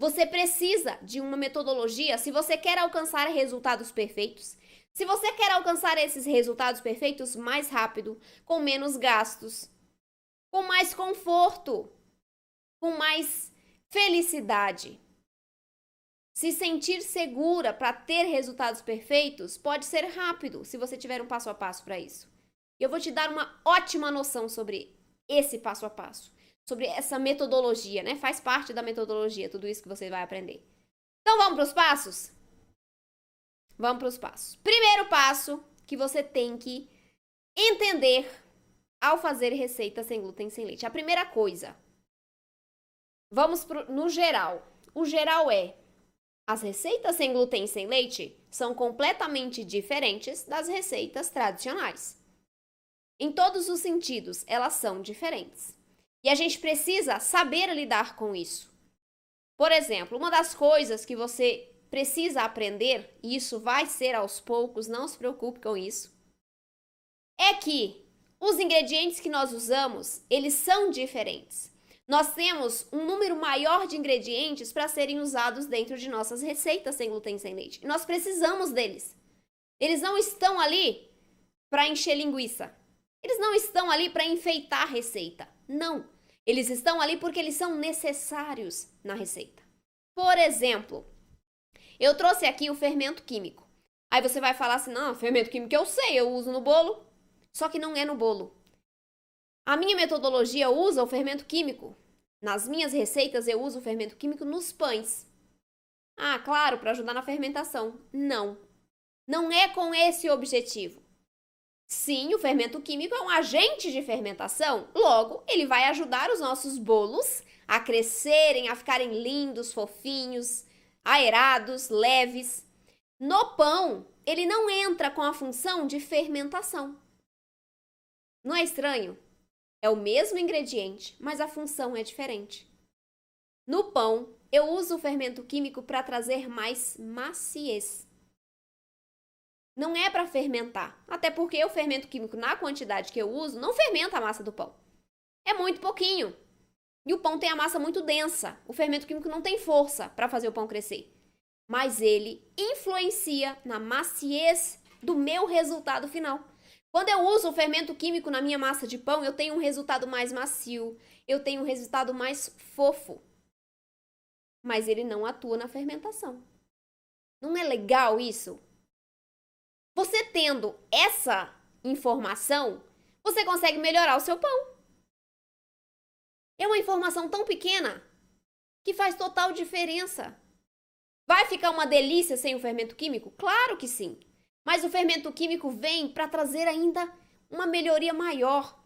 Você precisa de uma metodologia se você quer alcançar resultados perfeitos. Se você quer alcançar esses resultados perfeitos mais rápido, com menos gastos, com mais conforto, com mais felicidade. Se sentir segura para ter resultados perfeitos pode ser rápido, se você tiver um passo a passo para isso. E eu vou te dar uma ótima noção sobre esse passo a passo, sobre essa metodologia, né? Faz parte da metodologia, tudo isso que você vai aprender. Então vamos para os passos? Vamos para os passos. Primeiro passo que você tem que entender ao fazer receita sem glúten, sem leite. A primeira coisa, vamos no geral. O geral é, as receitas sem glúten e sem leite são completamente diferentes das receitas tradicionais. Em todos os sentidos, elas são diferentes. E a gente precisa saber lidar com isso. Por exemplo, uma das coisas que você precisa aprender, e isso vai ser aos poucos, não se preocupe com isso, é que os ingredientes que nós usamos, eles são diferentes. Nós temos um número maior de ingredientes para serem usados dentro de nossas receitas sem glúten e sem leite. E nós precisamos deles. Eles não estão ali para encher linguiça. Eles não estão ali para enfeitar a receita. Não. Eles estão ali porque eles são necessários na receita. Por exemplo, eu trouxe aqui o fermento químico. Aí você vai falar assim, não, fermento químico eu sei, eu uso no bolo. Só que não é no bolo. A minha metodologia usa o fermento químico. Nas minhas receitas eu uso o fermento químico nos pães. Ah, claro, para ajudar na fermentação. Não. Não é com esse objetivo. Sim, o fermento químico é um agente de fermentação. Logo, ele vai ajudar os nossos bolos a crescerem, a ficarem lindos, fofinhos, aerados, leves. No pão, ele não entra com a função de fermentação. Não é estranho? É o mesmo ingrediente, mas a função é diferente. No pão, eu uso o fermento químico para trazer mais maciez. Não é para fermentar, até porque o fermento químico, na quantidade que eu uso, não fermenta a massa do pão. É muito pouquinho. E o pão tem a massa muito densa. O fermento químico não tem força para fazer o pão crescer. Mas ele influencia na maciez do meu resultado final. Quando eu uso o fermento químico na minha massa de pão, eu tenho um resultado mais macio, eu tenho um resultado mais fofo. Mas ele não atua na fermentação. Não é legal isso? Você tendo essa informação, você consegue melhorar o seu pão. É uma informação tão pequena que faz total diferença. Vai ficar uma delícia sem o fermento químico? Claro que sim. Mas o fermento químico vem para trazer ainda uma melhoria maior.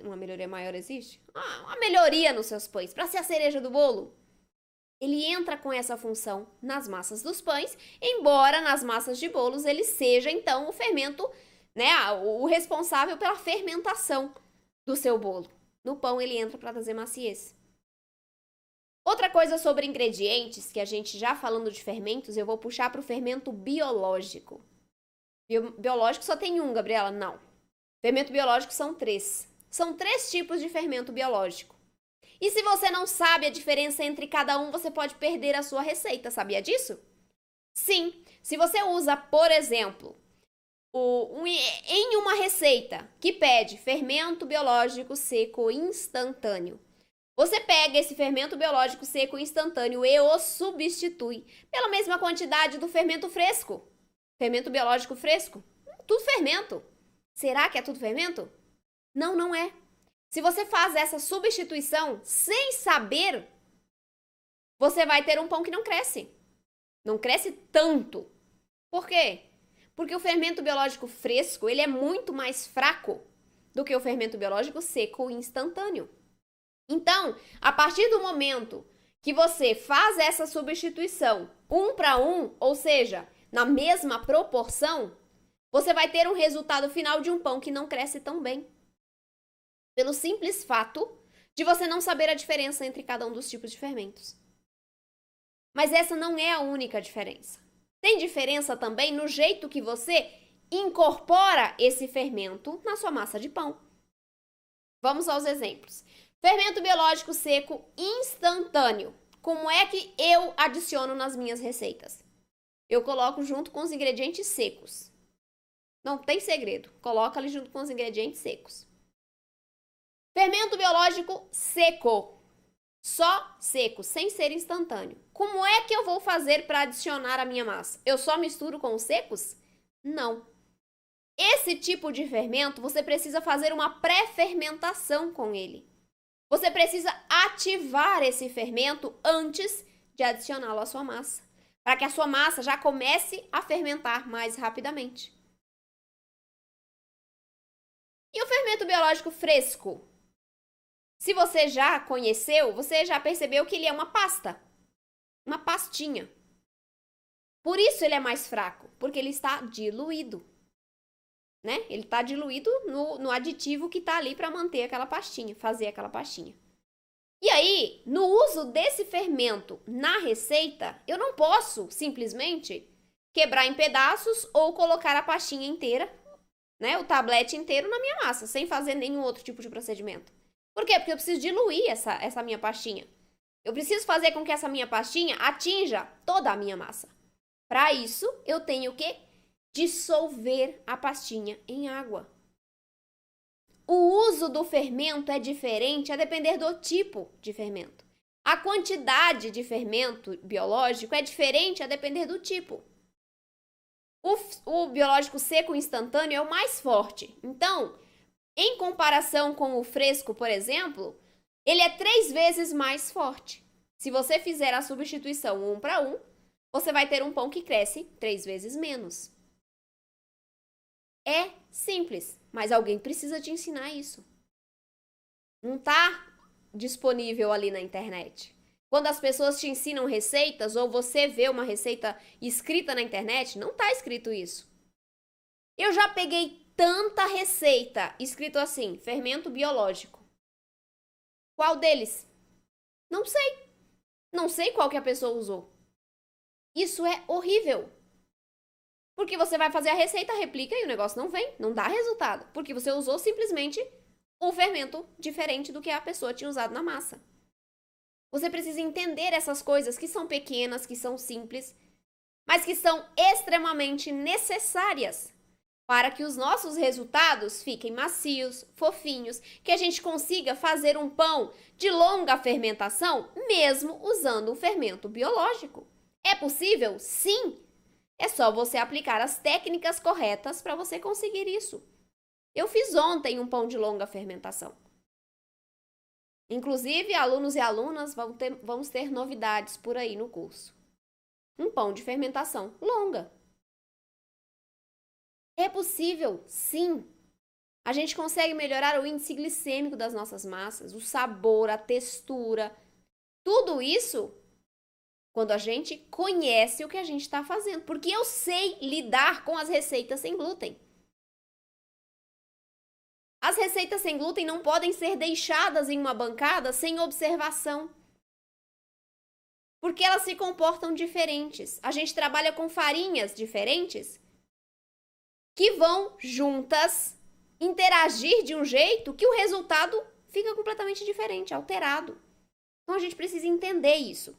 Uma melhoria maior existe? Uma melhoria nos seus pães, para ser a cereja do bolo. Ele entra com essa função nas massas dos pães, embora nas massas de bolos ele seja, então, o fermento, né, o responsável pela fermentação do seu bolo. No pão ele entra para trazer maciez. Outra coisa sobre ingredientes, que a gente já falando de fermentos, eu vou puxar para o fermento biológico. Biológico só tem um, Gabriela? Não. Fermento biológico são 3. São 3 tipos de fermento biológico. E se você não sabe a diferença entre cada um, você pode perder a sua receita. Sabia disso? Sim. Se você usa, por exemplo, em uma receita que pede fermento biológico seco instantâneo, você pega esse fermento biológico seco instantâneo e o substitui pela mesma quantidade do fermento fresco. Fermento biológico fresco? Tudo fermento. Será que é tudo fermento? Não, não é. Se você faz essa substituição sem saber, você vai ter um pão que não cresce. Não cresce tanto. Por quê? Porque o fermento biológico fresco, ele é muito mais fraco do que o fermento biológico seco instantâneo. Então, a partir do momento que você faz essa substituição 1 para 1, ou seja, na mesma proporção, você vai ter um resultado final de um pão que não cresce tão bem. Pelo simples fato de você não saber a diferença entre cada um dos tipos de fermentos. Mas essa não é a única diferença. Tem diferença também no jeito que você incorpora esse fermento na sua massa de pão. Vamos aos exemplos. Fermento biológico seco instantâneo. como é que eu adiciono nas minhas receitas? Eu coloco junto com os ingredientes secos. Não tem segredo, coloca ali junto com os ingredientes secos. Fermento biológico seco. Só seco, sem ser instantâneo. Como é que eu vou fazer para adicionar a minha massa? Eu só misturo com os secos? Não. Esse tipo de fermento, você precisa fazer uma pré-fermentação com ele. Você precisa ativar esse fermento antes de adicioná-lo à sua massa, para que a sua massa já comece a fermentar mais rapidamente. E o fermento biológico fresco? Se você já conheceu, você já percebeu que ele é uma pasta, uma pastinha. Por isso ele é mais fraco, porque ele está diluído, né? Ele está diluído no aditivo que está ali para manter aquela pastinha, fazer aquela pastinha. E aí, no uso desse fermento na receita, eu não posso simplesmente quebrar em pedaços ou colocar a pastinha inteira, né? O tablete inteiro na minha massa, sem fazer nenhum outro tipo de procedimento. Por quê? Porque eu preciso diluir essa minha pastinha. Eu preciso fazer com que essa minha pastinha atinja toda a minha massa. Para isso, eu tenho que dissolver a pastinha em água. O uso do fermento é diferente a depender do tipo de fermento. A quantidade de fermento biológico é diferente a depender do tipo. O biológico seco instantâneo é o mais forte. Então, em comparação com o fresco, por exemplo, ele é 3 vezes mais forte. Se você fizer a substituição 1 para 1, você vai ter um pão que cresce 3 vezes menos. É simples, mas alguém precisa te ensinar isso. Não está disponível ali na internet. Quando as pessoas te ensinam receitas ou você vê uma receita escrita na internet, não está escrito isso. Eu já peguei tanta receita escrito assim, fermento biológico. Qual deles? Não sei. Não sei qual que a pessoa usou. Isso é horrível. Porque você vai fazer a receita, replica e o negócio não vem, não dá resultado. Porque você usou simplesmente um fermento diferente do que a pessoa tinha usado na massa. Você precisa entender essas coisas que são pequenas, que são simples, mas que são extremamente necessárias para que os nossos resultados fiquem macios, fofinhos, que a gente consiga fazer um pão de longa fermentação, mesmo usando um fermento biológico. É possível? Sim! É só você aplicar as técnicas corretas para você conseguir isso. Eu fiz ontem um pão de longa fermentação. Inclusive, alunos e alunas vamos ter novidades por aí no curso. Um pão de fermentação longa. É possível, sim. A gente consegue melhorar o índice glicêmico das nossas massas, o sabor, a textura. Tudo isso quando a gente conhece o que a gente está fazendo. Porque eu sei lidar com as receitas sem glúten. As receitas sem glúten não podem ser deixadas em uma bancada sem observação. Porque elas se comportam diferentes. A gente trabalha com farinhas diferentes que vão juntas interagir de um jeito que o resultado fica completamente diferente, alterado. Então a gente precisa entender isso.